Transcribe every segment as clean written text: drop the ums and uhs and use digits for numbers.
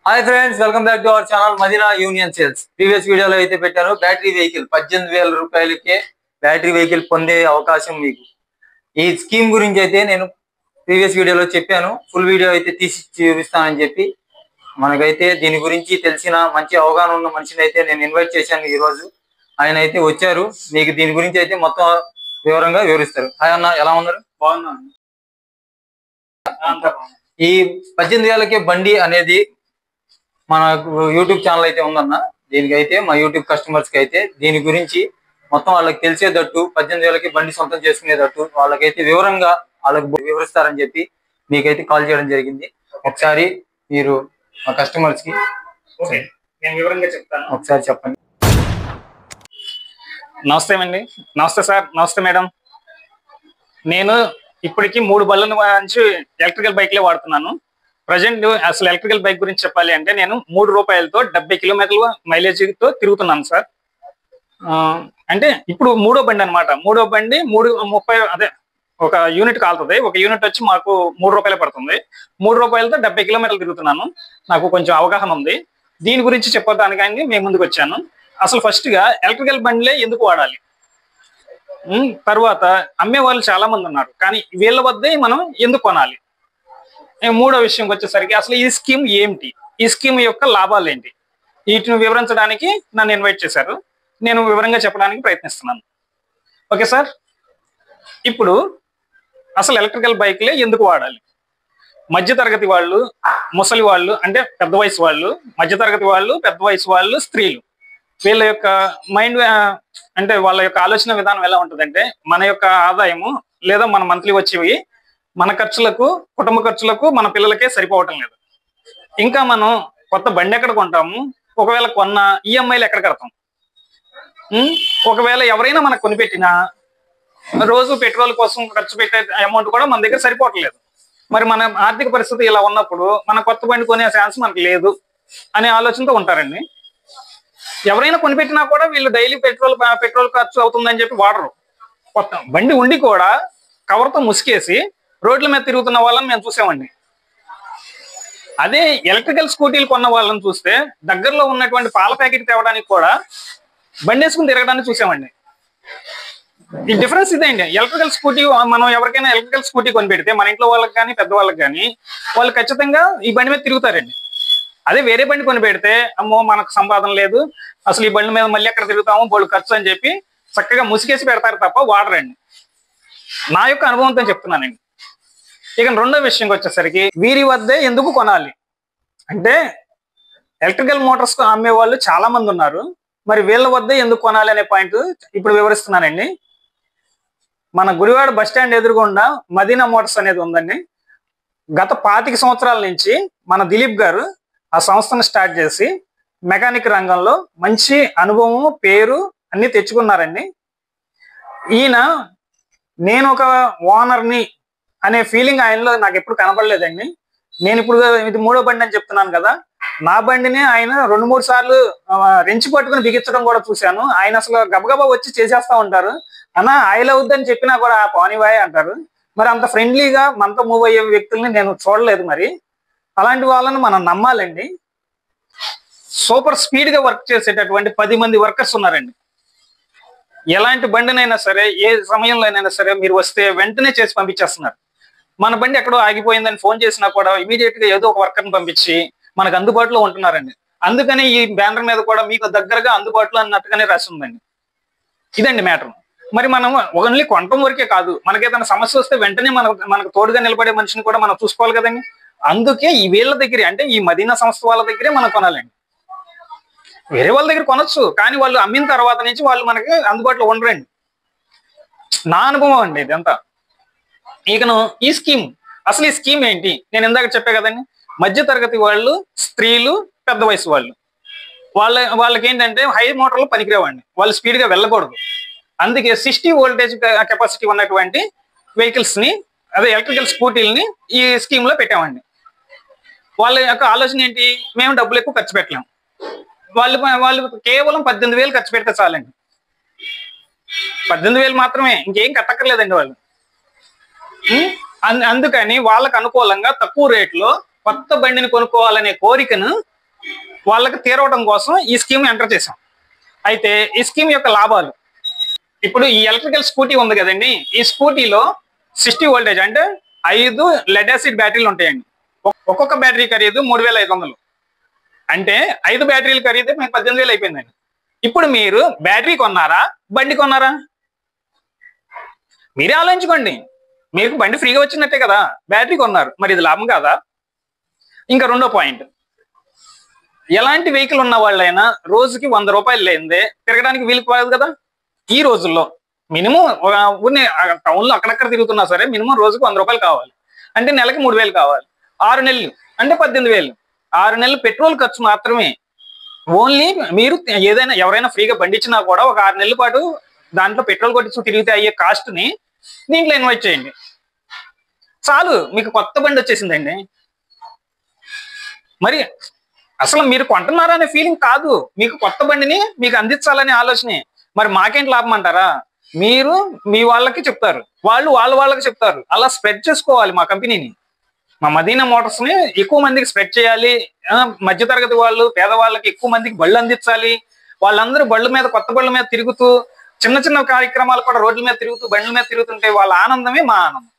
Hi friends, welcome back to our channel Madina union sales. Previous వీడియోలో అయితే పెట్టాను battery vehicle 18,000 రూపాయలకే బ్యాటరీ వెహికల్ పొందే అవకాశం మీకు. ఈ స్కీమ్ గురించి అయితే నేను ప్రీవియస్ వీడియోలో చెప్పాను. ఫుల్ వీడియో అయితే తీసి చూపిస్తానని చెప్పి మనకైతే దీని గురించి తెలిసిన మంచి అవగాహన ఉన్న మనిషిని అయితే నేను ఇన్వైట్ చేశాను. ఈ రోజు ఆయన అయితే వచ్చారు. మీకు దీని గురించి అయితే మొత్తం వివరంగా వివరిస్తారు. హాయ్ అన్న, ఎలా ఉన్నారు? బాగున్నాను. ఈ 18,000కే బండి అనేది మన యూట్యూబ్ ఛానల్ అయితే ఉందన్న. దీనికైతే మా యూట్యూబ్ కస్టమర్స్ కి అయితే దీని గురించి మొత్తం వాళ్ళకి తెలిసేటట్టు 18,000కి బండి సొంతం చేసుకునేటట్టు వాళ్ళకైతే వివరంగా వాళ్ళకి వివరిస్తారని చెప్పి మీకైతే కాల్ చేయడం జరిగింది. ఒకసారి మీరు మా కస్టమర్స్ కి నేను వివరంగా చెప్తాను. ఒకసారి చెప్పండి. నమస్తే అండి. నమస్తే సార్. నమస్తే మేడం. నేను ఇప్పటికి 3 బళ్ళ నుంచి ఎలక్ట్రికల్ బైక్లే వాడుతున్నాను. ప్రజెంట్ అసలు ఎలక్ట్రికల్ బైక్ గురించి చెప్పాలి అంటే నేను 3 రూపాయలతో 70 కిలోమీటర్ల మైలేజ్తో తిరుగుతున్నాను సార్. అంటే ఇప్పుడు 3వ బండి అనమాట. 3వ బండి 3:30 అదే ఒక యూనిట్ కాలుతుంది. ఒక యూనిట్ వచ్చి మాకు 3 రూపాయలే పడుతుంది. 3 రూపాయలతో 70 కిలోమీటర్లు తిరుగుతున్నాను. నాకు కొంచెం అవగాహన ఉంది. దీని గురించి చెప్పడానికి మేము ముందుకు వచ్చాను. అసలు ఫస్ట్ గా ఎలక్ట్రికల్ బండ్లే ఎందుకు వాడాలి, తర్వాత అమ్మే వాళ్ళు చాలా మంది ఉన్నారు, కానీ వీళ్ళ వద్దే మనం ఎందుకు కొనాలి, మూడో విషయంకి వచ్చేసరికి అసలు ఈ స్కీమ్ ఏమిటి, ఈ స్కీమ్ యొక్క లాభాలు ఏంటి, వీటిని వివరించడానికి నన్ను ఇన్వైట్ చేశారు. నేను వివరంగా చెప్పడానికి ప్రయత్నిస్తున్నాను. Okay sir. ఇప్పుడు అసలు ఎలక్ట్రికల్ బైక్లే ఎందుకు వాడాలి? మధ్యతరగతి వాళ్ళు, ముసలి వాళ్ళు, అంటే పెద్ద వయసు వాళ్ళు, మధ్యతరగతి వాళ్ళు, పెద్ద వయసు వాళ్ళు, స్త్రీలు, వీళ్ళ యొక్క మైండ్ అంటే వాళ్ళ యొక్క ఆలోచన విధానం ఎలా ఉంటుందంటే, మన యొక్క ఆదాయము లేదా మన మంత్లీ వచ్చేవి మన ఖర్చులకు, కుటుంబ ఖర్చులకు, మన పిల్లలకే సరిపోవటం లేదు. ఇంకా మనం కొత్త బండి ఎక్కడ కొంటాము, ఒకవేళ కొన్న ఈఎంఐలు ఎక్కడ కడతాం, ఒకవేళ ఎవరైనా మనకు కొనిపెట్టినా రోజు పెట్రోల్ కోసం ఖర్చు పెట్టే అమౌంట్ కూడా మన దగ్గర సరిపోవట్లేదు. మరి మన ఆర్థిక పరిస్థితి ఇలా ఉన్నప్పుడు మన కొత్త బండి కొనే ఛాన్స్ మనకు లేదు అనే ఆలోచనతో ఉంటారండి. ఎవరైనా కొనిపెట్టినా కూడా వీళ్ళు డైలీ పెట్రోల్ ఖర్చు అవుతుందని చెప్పి వాడరు. కొత్త బండి ఉండి కూడా కవర్తో ముసుకేసి రోడ్ల మీద తిరుగుతున్న వాళ్ళని మేము చూసామండి. అదే ఎలక్ట్రికల్ స్కూటీలు కొన్న వాళ్ళని చూస్తే దగ్గరలో ఉన్నటువంటి పాల ప్యాకెట్ తేవడానికి కూడా బండి వేసుకుని తిరగడానికి చూసామండి. ఈ డిఫరెన్స్ ఇదేంటి. ఎలక్ట్రికల్ స్కూటీ మనం ఎవరికైనా ఎలక్ట్రికల్ స్కూటీ కొనిపెడితే మన ఇంట్లో వాళ్ళకి కానీ పెద్దవాళ్ళకి కానీ వాళ్ళు ఖచ్చితంగా ఈ బండి మీద తిరుగుతారండి. అదే వేరే బండి కొని పెడితే అమ్మో మనకు సంపాదన లేదు, అసలు ఈ బండి మీద మళ్ళీ ఎక్కడ తిరుగుతామో బోళ్ళు ఖర్చు అని చెప్పి చక్కగా ముసిగేసి పెడతారు తప్ప వాడరండి. నా యొక్క అనుభవంతో చెప్తున్నానండి. ఇక రెండో విషయంకి వచ్చేసరికి వీరి వద్దే ఎందుకు కొనాలి అంటే, ఎలక్ట్రికల్ మోటార్స్ అమ్మే వాళ్ళు చాలా మంది ఉన్నారు, మరి వీళ్ళ వద్దే ఎందుకు కొనాలి అనే పాయింట్ ఇప్పుడు వివరిస్తున్నానండి. మన గుడివాడ బస్టాండ్ ఎదురుగుండా మదీనా మోటార్స్ అనేది ఉందండి. గత 25 సంవత్సరాల నుంచి మన దిలీప్ గారు ఆ సంస్థను స్టార్ట్ చేసి మెకానిక్ రంగంలో మంచి అనుభవం, పేరు అన్ని తెచ్చుకున్నారండి. ఈయన నేను ఒక ఓనర్ని అనే ఫీలింగ్ ఆయనలో నాకు ఎప్పుడు కనపడలేదండి. నేను ఇప్పుడు ఇది 3వ బండి అని చెప్తున్నాను కదా, నా బండిని ఆయన 2-3 సార్లు రెంచి పట్టుకుని బిగించడం కూడా చూశాను. ఆయన అసలు గబగబా వచ్చి చేసేస్తా ఉంటారు. అన్నా ఆయిల్ అవుద్దని చెప్పినా కూడా పానివాయ్ అంటారు. మరి అంత ఫ్రెండ్లీగా మనతో మూవ్ అయ్యే వ్యక్తుల్ని నేను చూడలేదు. మరి అలాంటి వాళ్ళని మనం నమ్మాలండి. సూపర్ స్పీడ్ గా వర్క్ చేసేటటువంటి 10 మంది వర్కర్స్ ఉన్నారండి. ఎలాంటి బండినైనా సరే, ఏ సమయంలోనైనా సరే మీరు వస్తే వెంటనే చేసి పంపించేస్తున్నారు. మన బండి ఎక్కడో ఆగిపోయిందని ఫోన్ చేసినా కూడా ఇమీడియట్ గా ఏదో ఒక వర్కర్ని పంపించి మనకు అందుబాటులో ఉంటున్నారండి. అందుకని ఈ బ్యానర్ మీద కూడా మీకు దగ్గరగా అందుబాటులో అన్నట్టుగానే రాసి ఉందండి. ఇదండి మ్యాటర్. మరి మనం ఓన్లీ కొనటం వరకే కాదు, మనకేదైనా సమస్య వస్తే వెంటనే మనకు తోడుగా నిలబడే మనిషిని కూడా మనం చూసుకోవాలి కదండి. అందుకే ఈ వీళ్ళ దగ్గరే, అంటే ఈ మదీనా సంస్థ వాళ్ళ దగ్గరే మనం కొనాలండి. వేరే వాళ్ళ దగ్గర కొనొచ్చు, కానీ వాళ్ళు అమ్మిన తర్వాత నుంచి వాళ్ళు మనకి అందుబాటులో ఉండరండి. నా అనుభవం అండి ఇదంతా. ఇకను ఈ స్కీమ్, అసలు ఈ స్కీమ్ ఏంటి? నేను ఇందాక చెప్పే కదండి, మధ్య తరగతి వాళ్ళు, స్త్రీలు, పెద్ద వయసు వాళ్ళు, వాళ్ళకి ఏంటంటే హై మోటార్లు పనికిరావండి. వాళ్ళు స్పీడ్గా వెళ్ళకూడదు. అందుకే 60 వోల్టేజ్ కెపాసిటీ ఉన్నటువంటి వెహికల్స్ ని, అదే ఎలక్ట్రికల్ స్కూటీలని ఈ స్కీమ్ లో పెట్టామండి. వాళ్ళ యొక్క ఆలోచన ఏంటి, మేము డబ్బులు ఎక్కువ ఖర్చు పెట్టలేము, వాళ్ళు కేవలం 18,000 ఖర్చు పెడితే చాలండి. 18,000 మాత్రమే, ఇంకేం కట్టక్కర్లేదండి వాళ్ళు. అందుకని వాళ్ళకు అనుకూలంగా తక్కువ రేట్లో కొత్త బండిని కొనుక్కోవాలనే కోరికను వాళ్ళకి తీరవడం కోసం ఈ స్కీమ్ ఎంటర్ చేసాం. అయితే ఈ స్కీమ్ యొక్క లాభాలు, ఇప్పుడు ఈ ఎలక్ట్రికల్ స్కూటీ ఉంది కదండి, ఈ స్కూటీలో 60 వోల్టేజ్ అంటే 5 లెడ్ యాసిడ్ బ్యాటరీలు ఉంటాయండి. ఒక్కొక్క బ్యాటరీ ఖరీదు 3500. అంటే 5 బ్యాటరీలు ఖరీదు మీకు 18,000 అయిపోయిందండి. ఇప్పుడు మీరు బ్యాటరీ కొన్నారా, బండి కొన్నారా? మీరే ఆలోచించుకోండి. మీకు బండి ఫ్రీగా వచ్చినట్టే కదా, బ్యాటరీ కొన్నారు, మరి ఇది లాభం కాదా? ఇంకా రెండో పాయింట్, ఎలాంటి వెహికల్ ఉన్న వాళ్ళైనా రోజుకి 100 రూపాయలు లేనిదే తిరగడానికి వీలు కాదు కదా. ఈ రోజుల్లో మినిమం టౌన్ లో అక్కడక్కడ తిరుగుతున్నా సరే మినిమం రోజుకి 100 రూపాయలు కావాలి. అంటే నెలకి 3000 కావాలి. 6 నెలలు అంటే 18,000. 6 నెలలు పెట్రోల్ ఖర్చు మాత్రమే. ఓన్లీ మీరు ఏదైనా ఎవరైనా ఫ్రీగా బండి ఇచ్చినా కూడా ఒక 6 నెలల పాటు దాంట్లో పెట్రోల్ కొట్టించు తిరిగితే అయ్యే కాస్ట్ ని దీంట్లో ఇన్వెస్ట్ చేయండి, చాలు మీకు కొత్త బండి వచ్చేసిందండి. మరి అసలు మీరు కొంటున్నారా అనే ఫీలింగ్ కాదు, మీకు కొత్త బండిని మీకు అందించాలనే ఆలోచనే. మరి మాకేంటి లాభం అంటారా? మీరు మీ వాళ్ళకి చెప్తారు, వాళ్ళు వాళ్ళకి చెప్తారు, అలా స్ప్రెడ్ చేసుకోవాలి మా కంపెనీని. మా మదీనా మోటార్స్ ని ఎక్కువ మందికి స్ప్రెడ్ చేయాలి. మధ్యతరగతి వాళ్ళు, పేదవాళ్ళకి ఎక్కువ మందికి బళ్ళు అందించాలి. వాళ్ళందరూ బళ్ళు మీద, కొత్త బళ్ళ మీద తిరుగుతూ, చిన్న చిన్న కార్యక్రమాలు కూడా రోడ్ల మీద తిరుగుతూ, బండ్ల మీద తిరుగుతుంటే వాళ్ళ ఆనందమే మా ఆనందం.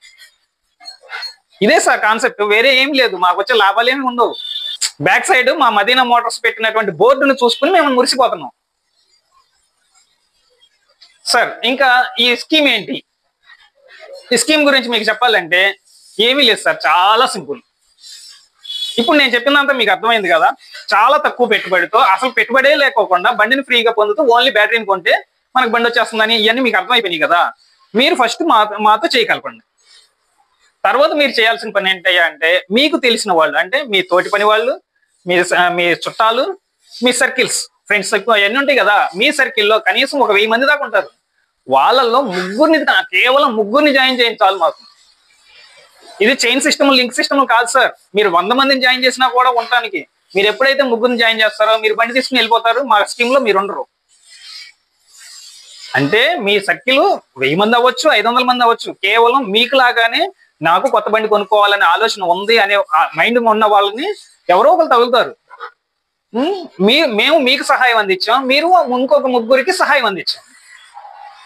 ఇదే సార్ కాన్సెప్ట్, వేరే ఏం లేదు. మాకు వచ్చే లాభాలు ఏమి ఉండవు. బ్యాక్ సైడ్ మా మదీనా మోటార్స్ పెట్టినటువంటి బోర్డును చూసుకుని మేము మురిసిపోతున్నాం సార్. ఇంకా ఈ స్కీమ్ ఏంటి? ఈ స్కీమ్ గురించి మీకు చెప్పాలంటే ఏమీ లేదు సార్, చాలా సింపుల్. ఇప్పుడు నేను చెప్పినంత మీకు అర్థమైంది కదా. చాలా తక్కువ పెట్టుబడితో, అసలు పెట్టుబడే లేకోకుండా బండిని ఫ్రీగా పొందుతూ ఓన్లీ బ్యాటరీని కొంటే మనకు బండి వచ్చేస్తుందని ఇవన్నీ మీకు అర్థమైపోయినాయి కదా. మీరు ఫస్ట్ మాతో చేయగలపండి. తర్వాత మీరు చేయాల్సిన పని ఏంటయ్యా అంటే, మీకు తెలిసిన వాళ్ళు, అంటే మీ తోటి పని వాళ్ళు, మీ చుట్టాలు, మీ సర్కిల్స్, ఫ్రెండ్స్ అవన్నీ ఉంటాయి కదా. మీ సర్కిల్లో కనీసం ఒక 1000 మంది దాకా ఉంటారు. వాళ్ళల్లో కేవలం ముగ్గురిని జాయిన్ చేయండి చాలు మాకు. ఇది చైన్ సిస్టమ్, లింక్ సిస్టమ్ కాదు సార్. మీరు 100 మందిని జాయిన్ చేసినా కూడా ఉండటానికి, మీరు ఎప్పుడైతే ముగ్గురిని జాయిన్ చేస్తారో మీరు బండి తీసుకుని వెళ్ళిపోతారు. మా స్కీమ్ లో మీరు ఉండరు. అంటే మీ సర్కిల్ 1000 మంది అవ్వచ్చు, 500 మంది అవ్వచ్చు. కేవలం మీకు లాగానే నాకు కొత్త బండి కొనుక్కోవాలనే ఆలోచన ఉంది అనే మైండ్ ఉన్న వాళ్ళని ఎవరో ఒకరు తగులుతారు. మేము మీకు సహాయం అందించాం, మీరు ఇంకొక ముగ్గురికి సహాయం అందించాం.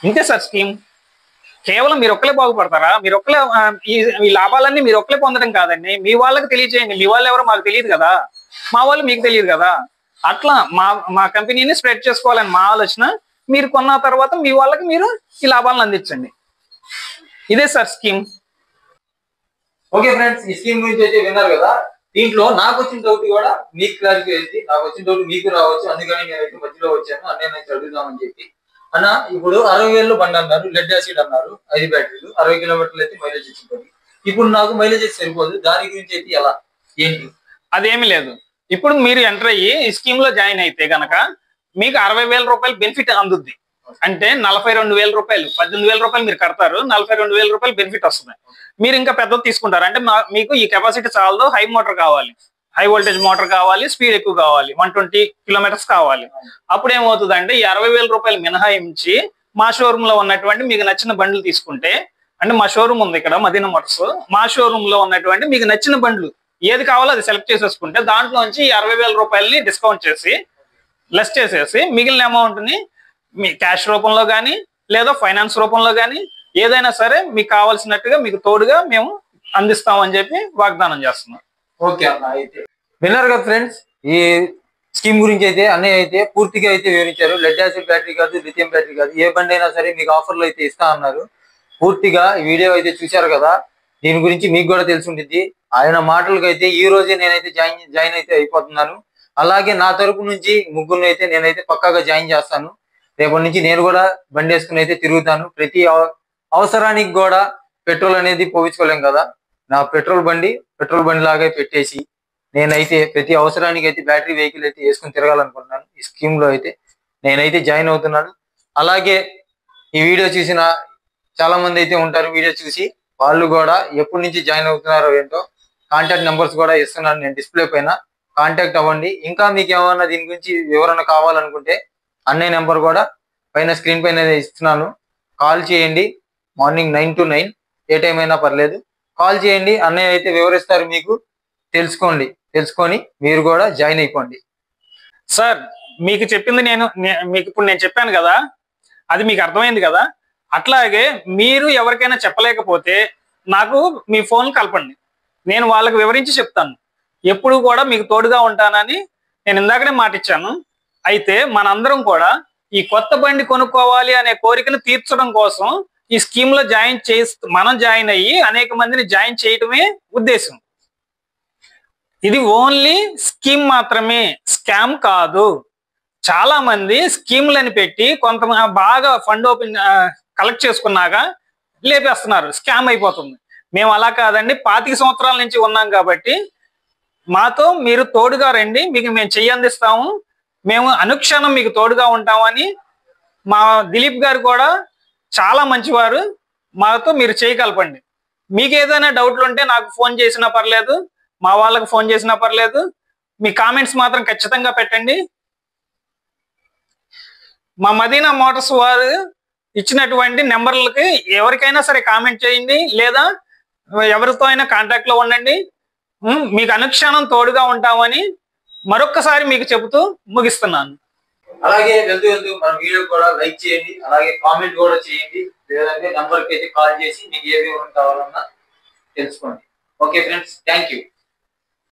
ఇంతే సార్ స్కీమ్. కేవలం మీరు ఒక్కలే బాగుపడతారా? మీరు ఒక్కలే ఈ లాభాలన్నీ మీరు ఒక్కలే పొందడం కాదండి, మీ వాళ్ళకి తెలియజేయండి. మీ వాళ్ళు ఎవరో మాకు తెలియదు కదా, మా వాళ్ళు మీకు తెలియదు కదా. అట్లా మా కంపెనీని స్ప్రెడ్ చేసుకోవాలని మా ఆలోచన. మీరు కొన్న తర్వాత మీ వాళ్ళకి మీరు ఈ లాభాలను అందించండి. ఇదే సార్ స్కీమ్. ఓకే ఫ్రెండ్స్, ఈ స్కీమ్ గురించి అయితే విన్నారు కదా. దీంట్లో నాకు వచ్చిన డౌట్ కూడా మీకు క్లారిఫై అయింది, నాకు వచ్చిన డౌట్ మీకు రావచ్చు. అందుకని నేనైతే మధ్యలో వచ్చాను, అన్నైతే అడుగుదామని చెప్పి. అన్న, ఇప్పుడు 60,000 బండి అన్నారు, లెడ్ యాసిడ్ అన్నారు, 5 బ్యాటరీలు, 60 కిలోమీటర్లు అయితే మైలేజ్ ఇచ్చింది. ఇప్పుడు నాకు మైలేజ్ అయితే సరిపోదు, దాని గురించి అయితే ఎలా ఏంటి? అదేమి లేదు. ఇప్పుడు మీరు ఎంటర్ అయ్యి ఈ స్కీమ్ లో జాయిన్ అయితే గనక మీకు 60,000 రూపాయలు బెనిఫిట్ అందుద్ది. అంటే 42,000 రూపాయలు, 18,000 రూపాయలు మీరు కడతారు, 42,000 రూపాయలు బెనిఫిట్ వస్తుంది. మీరు ఇంకా పెద్దది తీసుకుంటారు అంటే మీకు ఈ కెపాసిటీ చాలదు, హై మోటార్ కావాలి, హై వోల్టేజ్ మోటార్ కావాలి, స్పీడ్ ఎక్కువ కావాలి, 120 కిలోమీటర్స్ కావాలి. అప్పుడు ఏమవుతుందంటే ఈ 60,000 రూపాయలు మినహాయించి మా షోరూమ్ లో ఉన్నటువంటి మీకు నచ్చిన బండ్లు తీసుకుంటే, అంటే మా షోరూమ్ ఉంది ఇక్కడ మదీనా మోటార్స్, మా షోరూమ్ లో ఉన్నటువంటి మీకు నచ్చిన బండ్లు ఏది కావాలో అది సెలెక్ట్ చేసేసుకుంటే దాంట్లోంచి ఈ 60,000 రూపాయలని డిస్కౌంట్ చేసి లెస్ చేసేసి మిగిలిన అమౌంట్ ని మీ క్యాష్ రూపంలో కానీ లేదా ఫైనాన్స్ రూపంలో కానీ ఏదైనా సరే మీకు కావాల్సినట్టుగా మీకు తోడుగా మేము అందిస్తామని చెప్పి వాగ్దానం చేస్తున్నాం. ఓకే అన్న, అయితే విన్నారు కదా ఫ్రెండ్స్, ఈ స్కీమ్ గురించి అయితే అన్నయ్య అయితే పూర్తిగా అయితే వివరించారు. లెడ్ యాసిడ్ బ్యాటరీ కాదు, లిథియం బ్యాటరీ కాదు, ఏ బండి అయినా సరే మీకు ఆఫర్లు అయితే ఇస్తా అన్నారు. పూర్తిగా ఈ వీడియో అయితే చూశారు కదా. దీని గురించి మీకు కూడా తెలిసి ఉంటుంది. ఆయన మాటలకు అయితే ఈ రోజే నేనైతే జాయిన్ అయితే అయిపోతున్నాను. అలాగే నా తరపు నుంచి ముగ్గురు అయితే నేనైతే పక్కాగా జాయిన్ చేస్తాను. రేపటి నుంచి నేను కూడా బండి వేసుకుని అయితే తిరుగుతాను. ప్రతి అవసరానికి కూడా పెట్రోల్ అనేది పోయించుకోలేం కదా. నా పెట్రోల్ బండి లాగా పెట్టేసి నేనైతే ప్రతి అవసరానికి అయితే బ్యాటరీ వెహికల్ అయితే వేసుకుని తిరగాలనుకుంటున్నాను. ఈ స్కీమ్ లో అయితే నేనైతే జాయిన్ అవుతున్నాను. అలాగే ఈ వీడియో చూసిన చాలా మంది అయితే ఉంటారు. వీడియో చూసి వాళ్ళు కూడా ఎప్పటి నుంచి జాయిన్ అవుతున్నారో ఏంటో కాంటాక్ట్ నెంబర్స్ కూడా ఇస్తున్నాను నేను డిస్ప్లే పైన. కాంటాక్ట్ అవ్వండి. ఇంకా మీకు ఏమన్నా దీని గురించి వివరణ కావాలనుకుంటే అన్నయ్య నెంబర్ కూడా పైన స్క్రీన్ పైన ఇస్తున్నాను. కాల్ చేయండి. మార్నింగ్ 9 to 9 ఏ టైం అయినా పర్లేదు, కాల్ చేయండి. అన్నయ్య అయితే వివరిస్తారు, మీకు తెలుసుకోండి. తెలుసుకొని మీరు కూడా జాయిన్ అయిపోండి. సార్ మీకు చెప్పింది మీకు ఇప్పుడు నేను చెప్పాను కదా, అది మీకు అర్థమైంది కదా. అట్లాగే మీరు ఎవరికైనా చెప్పలేకపోతే నాకు మీ ఫోన్ కలపండి, నేను వాళ్ళకి వివరించి చెప్తాను. ఎప్పుడు కూడా మీకు తోడుగా ఉంటానని నేను ఇందాకనే మాట ఇచ్చాను. అయితే మనందరం కూడా ఈ కొత్త బండి కొనుక్కోవాలి అనే కోరికను తీర్చడం కోసం ఈ స్కీమ్ లో మనం జాయిన్ అయ్యి అనేక మందిని జాయిన్ చేయటమే ఉద్దేశం. ఇది ఓన్లీ స్కీమ్ మాత్రమే, స్కామ్ కాదు. చాలా మంది స్కీమ్లని పెట్టి కొంతమంది బాగా ఫండ్ కలెక్ట్ చేసుకున్నాక లేపేస్తున్నారు, స్కామ్ అయిపోతుంది. మేము అలా కాదండి, 25 సంవత్సరాల నుంచి ఉన్నాం కాబట్టి మాతో మీరు తోడుగా రండి, మీకు మేము చెయ్యి అందిస్తాము, మేము అనుక్షణం మీకు తోడుగా ఉంటామని మా దిలీప్ గారు కూడా చాలా మంచివారు. మాతో మీరు చేయగలపండి. మీకు ఏదైనా డౌట్లు ఉంటే నాకు ఫోన్ చేసినా పర్లేదు, మా వాళ్ళకి ఫోన్ చేసినా పర్లేదు. మీ కామెంట్స్ మాత్రం ఖచ్చితంగా పెట్టండి. మా మదీనా మోటార్స్ వారు ఇచ్చినటువంటి నెంబర్లకి ఎవరికైనా సరే కామెంట్ చేయండి, లేదా ఎవరితో అయినా కాంటాక్ట్ లో ఉండండి. మీకు అనుక్షణం తోడుగా ఉంటామని మరొక్కసారి మీకు చెబుతూ ముగిస్తున్నాను. అలాగే వెళ్తూ మన వీడియో కూడా లైక్ చేయండి, అలాగే కామెంట్ కూడా చేయండి, లేదంటే నంబర్కి అయితే కాల్ చేసి మీకు ఏ వివరం కావాలన్నా తెలుసుకోండి. Okay friends, thank you.